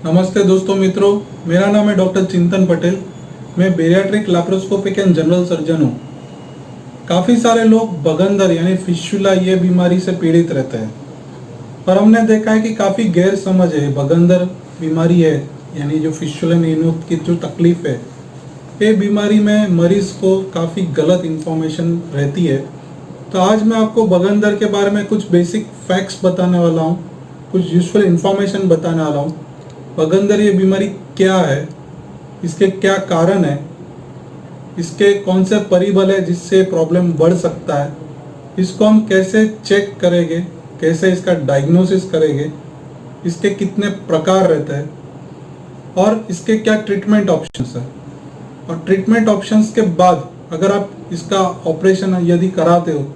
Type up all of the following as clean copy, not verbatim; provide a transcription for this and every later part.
नमस्ते दोस्तों मित्रों, मेरा नाम है डॉक्टर चिंतन पटेल। मैं bariatric laparoscopic and general surgeon हूँ। काफ़ी सारे लोग बगंदर यानी फिस्टुला ये बीमारी से पीड़ित रहते हैं, पर हमने देखा है कि काफ़ी गैर समझ है। बगंदर बीमारी है यानी जो फिस्टुला एनो की जो तकलीफ है, ये बीमारी में मरीज को काफ़ी गलत इन्फॉर्मेशन रहती है। तो आज मैं आपको बगंदर के बारे में कुछ बेसिक फैक्ट्स बताने वाला हूँ, कुछ यूजफुल इन्फॉर्मेशन बताने वाला हूँ। बगंदर ये बीमारी क्या है, इसके क्या कारण है, इसके कौन से परिबल है जिससे प्रॉब्लम बढ़ सकता है, इसको हम कैसे चेक करेंगे, कैसे इसका डायग्नोसिस करेंगे, इसके कितने प्रकार रहते हैं और इसके क्या ट्रीटमेंट ऑप्शंस है। और ट्रीटमेंट ऑप्शंस के बाद अगर आप इसका ऑपरेशन यदि कराते हो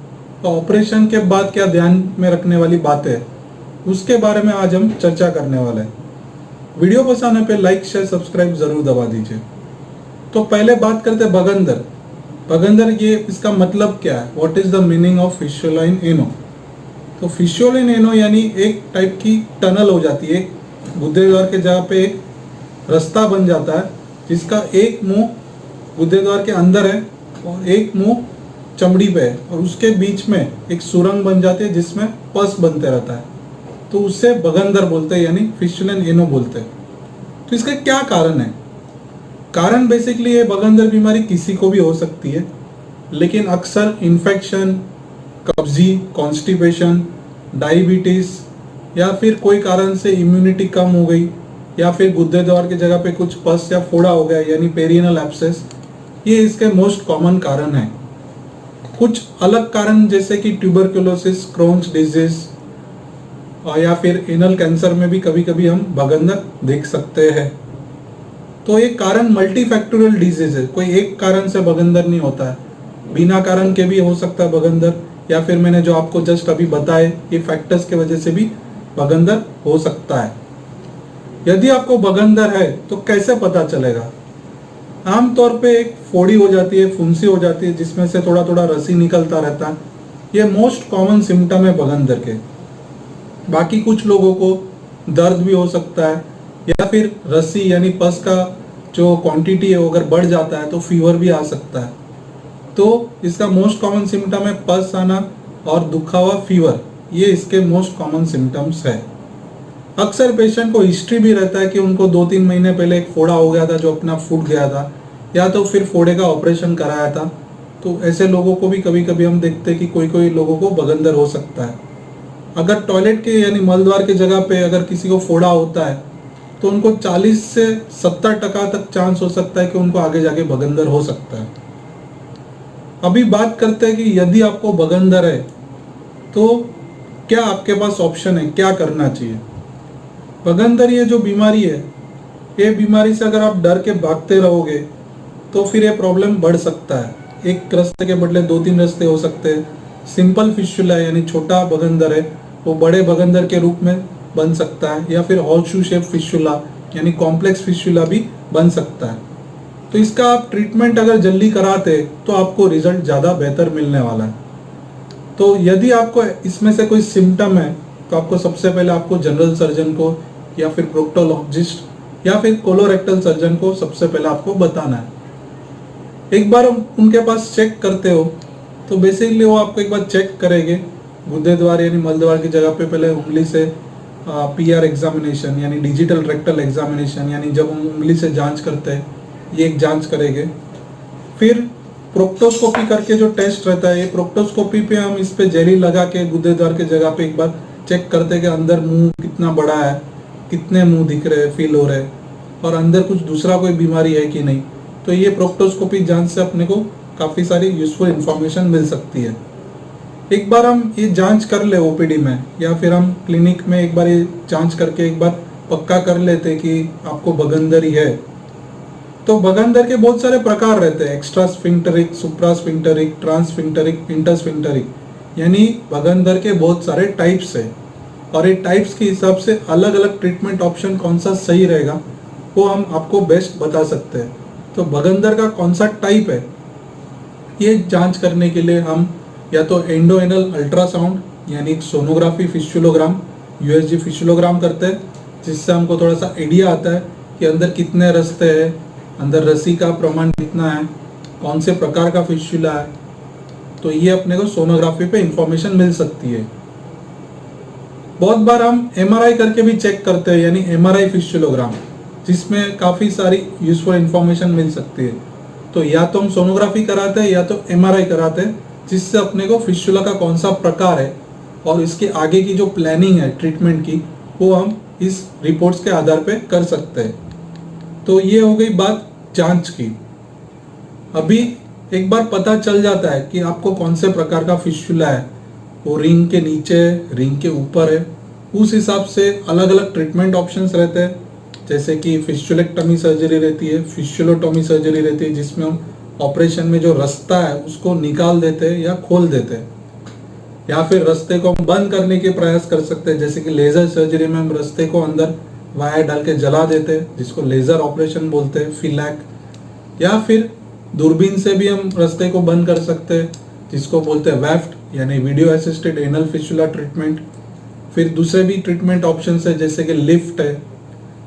तो ऑपरेशन के बाद क्या ध्यान में रखने वाली बातें है, उसके बारे में आज हम चर्चा करने वाले हैं। वीडियो पसंद आने पे लाइक शेयर सब्सक्राइब जरूर दबा दीजिए। तो पहले बात करते हैं बगंदर। बगंदर ये इसका मतलब क्या है, what is the meaning of fistula in ano. तो फिस्टुला इन एनो यानी एक टाइप की टनल हो जाती है, एक गुद्दे द्वार के जगह पे एक रास्ता बन जाता है जिसका एक मुंह गुद्दे द्वार के अंदर है और एक मुंह चमड़ी पे है, और उसके बीच में एक सुरंग बन जाती है जिसमें पस बनते रहता है। तो उससे बगंदर बोलते हैं यानी फिस्टुला इन एनो बोलते हैं। तो इसका क्या कारण है? कारण बेसिकली ये बगंदर बीमारी किसी को भी हो सकती है, लेकिन अक्सर इन्फेक्शन, कब्जी, कॉन्स्टिपेशन, डायबिटीज या फिर कोई कारण से इम्यूनिटी कम हो गई या फिर गुद्दे द्वार की जगह पे कुछ पस या फोड़ा हो गया यानी पेरिनल एब्सेस, ये इसके मोस्ट कॉमन कारण है। कुछ अलग कारण जैसे कि ट्यूबरकुलोसिस, क्रोन्स डिजीज या फिर एनल कैंसर में भी कभी कभी हम बगंदर देख सकते हैं। तो ये कारण मल्टीफैक्टोरियल डिजीज है, कोई एक कारण से बगंदर नहीं होता है, बिना कारण के भी हो सकता है बगंदर, या फिर मैंने जो आपको जस्ट अभी बताए ये फैक्टर्स के वजह से भी बगंदर हो सकता है। यदि आपको बगंदर है तो कैसे पता चलेगा? आमतौर पे एक फोड़ी हो जाती है, फुंसी हो जाती है जिसमें से थोड़ा थोड़ा रसी निकलता रहता है। ये मोस्ट कॉमन सिम्टम है बगंदर के। बाकी कुछ लोगों को दर्द भी हो सकता है, या फिर रस्सी यानी पस का जो क्वांटिटी है वो अगर बढ़ जाता है तो फीवर भी आ सकता है। तो इसका मोस्ट कॉमन सिम्टम है पस आना और दुखा हुआ फीवर, ये इसके मोस्ट कॉमन सिम्टम्स है। अक्सर पेशेंट को हिस्ट्री भी रहता है कि उनको 2-3 महीने पहले एक फोड़ा हो गया था जो अपना फूट गया था, या तो फिर फोड़े का ऑपरेशन कराया था। तो ऐसे लोगों को भी कभी कभी हम देखते हैं कि कोई कोई लोगों को बगंदर हो सकता है। अगर टॉयलेट के यानी मलद्वार की जगह पे अगर किसी को फोड़ा होता है तो उनको 40 से 70% तक चांस हो सकता है कि उनको आगे जाके बगंदर हो सकता है। अभी बात करते हैं कि यदि आपको बगंदर है तो क्या आपके पास ऑप्शन है, क्या करना चाहिए। बगंदर ये जो बीमारी है, ये बीमारी से अगर आप डर के भागते रहोगे तो फिर ये प्रॉब्लम बढ़ सकता है। एक रास्ते के बदले 2-3 रास्ते हो सकते हैं। सिंपल फिस्टुला यानी छोटा बगंदर है वो बड़े बगंदर के रूप में बन सकता है, या फिर हॉर्सशू शेप फिस्टुला यानी कॉम्प्लेक्स फिस्टुला भी बन सकता है। तो इसका आप ट्रीटमेंट अगर जल्दी कराते तो आपको रिजल्ट ज़्यादा बेहतर मिलने वाला है। तो यदि आपको इसमें से कोई सिम्टम है तो आपको सबसे पहले आपको जनरल सर्जन को या फिर प्रोक्टोलॉजिस्ट या फिर कोलोरेक्टल सर्जन को सबसे पहले आपको बताना है। एक बार उनके पास चेक करते हो तो बेसिकली वो आपको एक बार चेक करेंगे गुद्दे द्वार यानी मल द्वार की जगह पे पहले उंगली से पीआर एग्जामिनेशन यानी डिजिटल रेक्टल एग्जामिनेशन, यानी जब हम उंगली से जांच करते हैं ये एक जांच करेंगे। फिर प्रोक्टोस्कोपी करके जो टेस्ट रहता है, ये प्रोक्टोस्कोपी पे हम इस पे जेली लगा के गुद्दे द्वार के जगह पे एक बार चेक करते हैं कि अंदर मुंह कितना बड़ा है, कितने मुंह दिख रहे हैं, फील हो रहे हैं, और अंदर कुछ दूसरा कोई बीमारी है कि नहीं। तो ये प्रोक्टोस्कोपी जांच से अपने को काफ़ी सारी यूजफुल इंफॉर्मेशन मिल सकती है। एक बार हम ये जांच कर ले ओपीडी में या फिर हम क्लिनिक में एक बार ये जांच करके एक बार पक्का कर लेते कि आपको बगंदर ही है। तो बगंदर के बहुत सारे प्रकार रहते हैं, एक्स्ट्रा स्फिंक्टरिक, सुप्रा स्फिंक्टरिक, ट्रांस स्फिंक्टरिक, इंटर स्फिंक्टरिक, यानी बगंदर के बहुत सारे टाइप्स है। और ये टाइप्स के हिसाब से अलग अलग ट्रीटमेंट ऑप्शन कौन सा सही रहेगा वो हम आपको बेस्ट बता सकते हैं। तो बगंदर का कौन सा टाइप है ये जांच करने के लिए हम या तो एंडोएनल अल्ट्रासाउंड यानी सोनोग्राफी फिस्टुलोग्राम, यूएसजी फिस्टुलोग्राम करते हैं जिससे हमको थोड़ा सा आइडिया आता है कि अंदर कितने रस्ते हैं, अंदर रस्सी का प्रमाण कितना है, कौन से प्रकार का फिस्टुला है। तो ये अपने को सोनोग्राफी पे इंफॉर्मेशन मिल सकती है। बहुत बार हम एमआरआई करके भी चेक करते हैं, यानी एमआरआई फिस्टुलोग्राम, जिसमें काफ़ी सारी यूजफुल इंफॉर्मेशन मिल सकती है। तो या तो हम सोनोग्राफी कराते हैं या तो एमआरआई कराते हैं, जिससे अपने को फिस्टुला का कौन सा प्रकार है और इसके आगे की जो प्लानिंग है ट्रीटमेंट की, वो हम इस रिपोर्ट्स के आधार पे कर सकते हैं। तो ये हो गई बात जांच की। अभी एक बार पता चल जाता है कि आपको कौन से प्रकार का फिस्टुला है, वो रिंग के नीचे है, रिंग के ऊपर है, उस हिसाब से अलग अलग ट्रीटमेंट ऑप्शंस रहते हैं। जैसे कि फिस्टुलेक्टमी सर्जरी रहती है, फिस्टुलोटॉमी सर्जरी रहती है, जिसमें हम ऑपरेशन में जो रास्ता है उसको निकाल देते हैं या खोल देते हैं, या फिर रास्ते को हम बंद करने के प्रयास कर सकते हैं। जैसे कि लेजर सर्जरी में हम रास्ते को अंदर वायर डाल के जला देते हैं, जिसको लेजर ऑपरेशन बोलते हैं, फिलैक। या फिर दूरबीन से भी हम रास्ते को बंद कर सकते हैं, जिसको बोलते हैं वेफ्ट, यानी video assisted anal fistula treatment. फिर दूसरे भी ट्रीटमेंट ऑप्शन है, जैसे कि लिफ्ट है,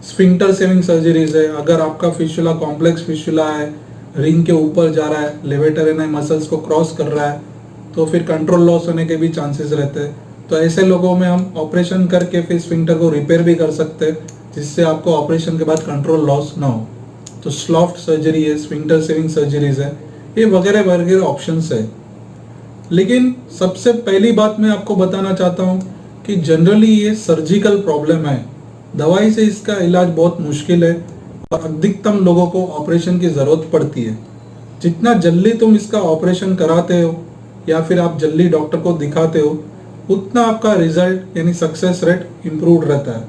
स्फिंक्टर सेविंग सर्जरीज है। अगर आपका फिस्टुला कॉम्प्लेक्स फिस्टुला है, रिंग के ऊपर जा रहा है, लेवेटर एनाई मसल्स को क्रॉस कर रहा है, तो फिर कंट्रोल लॉस होने के भी चांसेस रहते हैं। तो ऐसे लोगों में हम ऑपरेशन करके फिर स्फिंक्टर को रिपेयर भी कर सकते हैं, जिससे आपको ऑपरेशन के बाद कंट्रोल लॉस ना हो। तो स्लॉफ्ट सर्जरी है, स्फिंक्टर सेविंग सर्जरीज है, ये वगैरह वगैरह ऑप्शंस है। लेकिन सबसे पहली बात मैं आपको बताना चाहता हूँ कि जनरली ये सर्जिकल प्रॉब्लम है, दवाई से इसका इलाज बहुत मुश्किल है और अधिकतम लोगों को ऑपरेशन की ज़रूरत पड़ती है। जितना जल्दी तुम इसका ऑपरेशन कराते हो या फिर आप जल्दी डॉक्टर को दिखाते हो, उतना आपका रिजल्ट यानी सक्सेस रेट इम्प्रूव रहता है।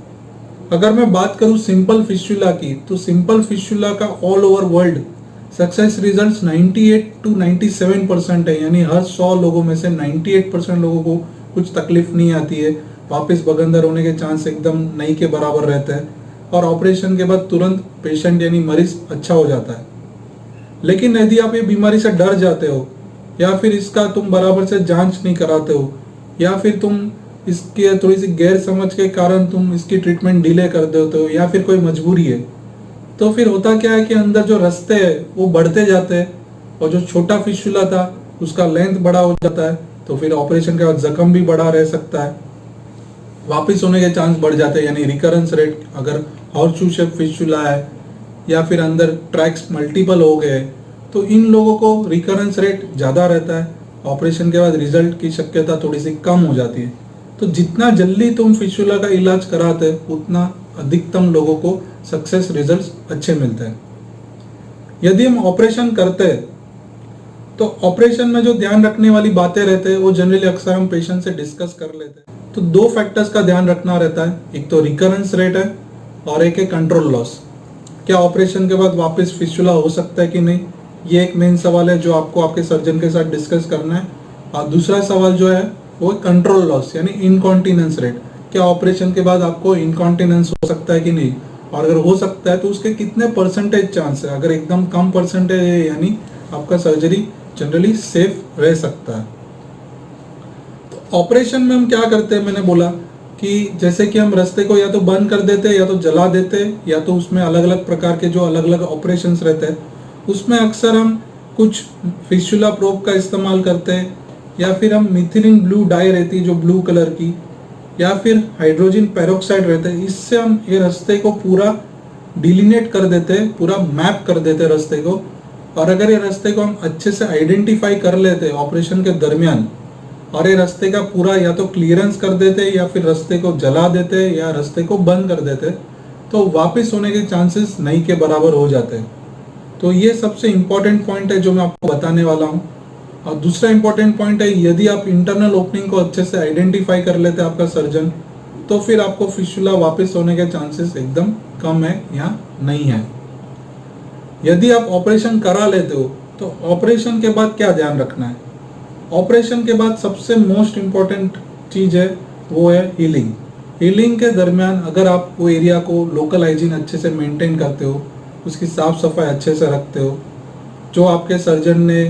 अगर मैं बात करूँ सिंपल फिस्टुला की, तो सिंपल फिस्टुला का all over world success results 98 to 97% है, यानी हर 100 लोगों में से 98% लोगों को कुछ तकलीफ नहीं आती है, वापस बगंदर होने के चांस एकदम नहीं के बराबर रहते हैं और ऑपरेशन के बाद तुरंत पेशेंट यानी मरीज अच्छा हो जाता है। लेकिन यदि आप ये बीमारी से डर जाते हो या फिर इसका तुम बराबर से जांच नहीं कराते हो या फिर तुम इसके थोड़ी सी गैर समझ के कारण तुम इसकी ट्रीटमेंट डिले कर देते हो या फिर कोई मजबूरी है, तो फिर होता क्या है कि अंदर जो रास्ते हैं वो बढ़ते जाते हैं और जो छोटा फिस्टुला था उसका लेंथ बड़ा हो जाता है। तो फिर ऑपरेशन के बाद जख्म भी बड़ा रह सकता है, वापिस होने के चांस बढ़ जाते हैं, यानी रिकरेंस रेट। अगर हॉर्सशू शेप फिस्टुला है या फिर अंदर ट्रैक्स मल्टीपल हो गए, तो इन लोगों को रिकरेंस रेट ज़्यादा रहता है, ऑपरेशन के बाद रिजल्ट की शक्यता थोड़ी सी कम हो जाती है। तो जितना जल्दी तुम फिस्टुला का इलाज कराते हैं, उतना अधिकतम लोगों को सक्सेस रिजल्ट्स अच्छे मिलते हैं। यदि हम ऑपरेशन करते हैं तो ऑपरेशन में जो ध्यान रखने वाली बातें रहते हैं वो जनरली अक्सर हम पेशेंट से डिस्कस कर लेते हैं। तो दो फैक्टर्स का ध्यान रखना रहता है, एक तो रिकरेंस रेट है और एक है कंट्रोल लॉस। क्या ऑपरेशन के बाद वापस फिस्टुला हो सकता है कि नहीं, ये एक मेन सवाल है जो आपको आपके सर्जन के साथ डिस्कस करना है। और दूसरा सवाल जो है वो कंट्रोल लॉस यानी इनकॉन्टिनेंस रेट। क्या ऑपरेशन के बाद आपको इनकॉन्टिनेंस हो सकता है कि नहीं, और अगर हो सकता है तो उसके कितने परसेंटेज चांस है। अगर एकदम कम परसेंटेज है यानी आपका सर्जरी जनरली सेफ रह सकता है। तो ऑपरेशन में हम क्या करते हैं, मैंने बोला कि जैसे कि हम रास्ते को या तो बंद कर देते हैं या तो जला देते हैं, या तो उसमें अलग अलग प्रकार के जो अलग अलग ऑपरेशंस रहते हैं उसमें अक्सर हम कुछ फिस्टुला प्रोब का इस्तेमाल करते हैं, या फिर हम मिथिलीन ब्लू डाई रहती है जो ब्लू कलर की, या फिर हाइड्रोजन पेरोक्साइड रहता है, इससे हम ये रास्ते को पूरा डिलिनेट कर देते हैं, पूरा मैप कर देते हैं रास्ते को। और अगर ये रास्ते को हम अच्छे से आइडेंटिफाई कर लेते हैं ऑपरेशन के दरमियान और ये रास्ते का पूरा या तो क्लियरेंस कर देते या फिर रास्ते को जला देते या रास्ते को बंद कर देते, तो वापस होने के चांसेस नहीं के बराबर हो जाते हैं। तो ये सबसे इम्पोर्टेंट पॉइंट है जो मैं आपको बताने वाला हूँ। और दूसरा इम्पोर्टेंट पॉइंट है, यदि आप इंटरनल ओपनिंग को अच्छे से आइडेंटिफाई कर लेते हैं आपका सर्जन, तो फिर आपको फिस्टुला वापस होने के चांसेस एकदम कम है या नहीं है। यदि आप ऑपरेशन करा लेते हो तो ऑपरेशन के बाद क्या ध्यान रखना है। ऑपरेशन के बाद सबसे मोस्ट इम्पॉर्टेंट चीज़ है वो है हीलिंग। हीलिंग के दरमियान अगर आप वो एरिया को लोकल हाइजीन अच्छे से मेंटेन करते हो, उसकी साफ़ सफाई अच्छे से रखते हो, जो आपके सर्जन ने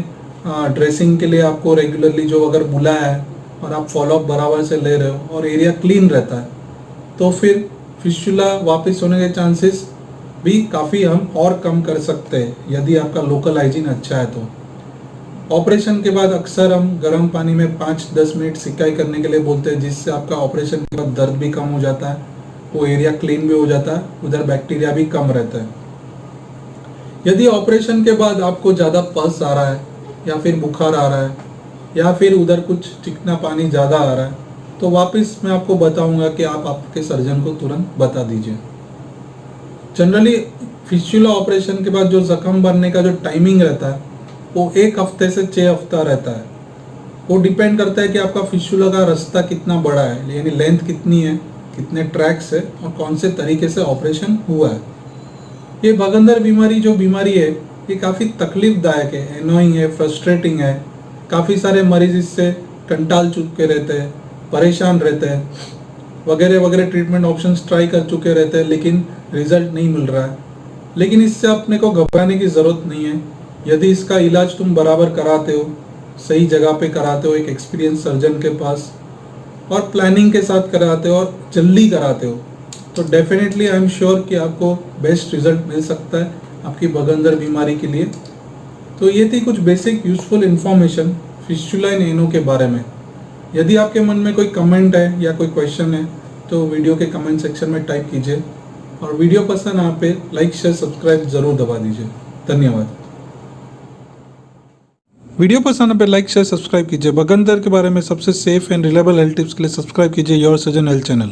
ड्रेसिंग के लिए आपको रेगुलरली जो अगर बुलाया है और आप फॉलोअप बराबर से ले रहे हो और एरिया क्लीन रहता है, तो फिर फिस्टुला वापस होने के चांसेस भी काफ़ी हम और कम कर सकते हैं यदि आपका लोकल हाइजीन अच्छा है तो। ऑपरेशन के बाद अक्सर हम गर्म पानी में 5-10 मिनट सिकाई करने के लिए बोलते हैं, जिससे आपका ऑपरेशन के बाद दर्द भी कम हो जाता है, वो एरिया क्लीन भी हो जाता है, उधर बैक्टीरिया भी कम रहता है। यदि ऑपरेशन के बाद आपको ज़्यादा पस आ रहा है या फिर बुखार आ रहा है या फिर उधर कुछ चिकना पानी ज़्यादा आ रहा है, तो वापस मैं आपको बताऊंगा कि आप आपके सर्जन को तुरंत बता दीजिए। जनरली फिस्टुला ऑपरेशन के बाद जो जख्म भरने का जो टाइमिंग रहता है वो 1 हफ्ते से 6 हफ्ता रहता है। वो डिपेंड करता है कि आपका फिस्टुला का रास्ता कितना बड़ा है, यानी लेंथ कितनी है, कितने ट्रैक्स है और कौन से तरीके से ऑपरेशन हुआ है। ये भगंदर बीमारी जो बीमारी है ये काफ़ी तकलीफदायक है, एनोइंग है, फ्रस्ट्रेटिंग है। काफ़ी सारे मरीज इससे कंटाल चुके रहते हैं, परेशान रहते हैं, वगैरह वगैरह ट्रीटमेंट ऑप्शंस ट्राई कर चुके रहते हैं, लेकिन रिजल्ट नहीं मिल रहा है। लेकिन इससे अपने को घबराने की ज़रूरत नहीं है। यदि इसका इलाज तुम बराबर कराते हो, सही जगह पे कराते हो, एक एक्सपीरियंस सर्जन के पास, और प्लानिंग के साथ कराते हो और जल्दी कराते हो, तो डेफिनेटली आई एम श्योर कि आपको बेस्ट रिजल्ट मिल सकता है आपकी भगंदर बीमारी के लिए। तो ये थी कुछ basic useful information fistula in एनो के बारे में। यदि आपके मन में कोई कमेंट है या कोई क्वेश्चन है तो वीडियो के कमेंट सेक्शन में टाइप कीजिए, और वीडियो पसंद आए पे लाइक शेयर सब्सक्राइब जरूर दबा दीजिए। धन्यवाद। वीडियो पसंद आए पे लाइक शेयर सब्सक्राइब कीजिए। भगंदर के बारे में सबसे safe and reliable health tips के लिए सब्सक्राइब कीजिए योर सर्जन हेल्थ चैनल।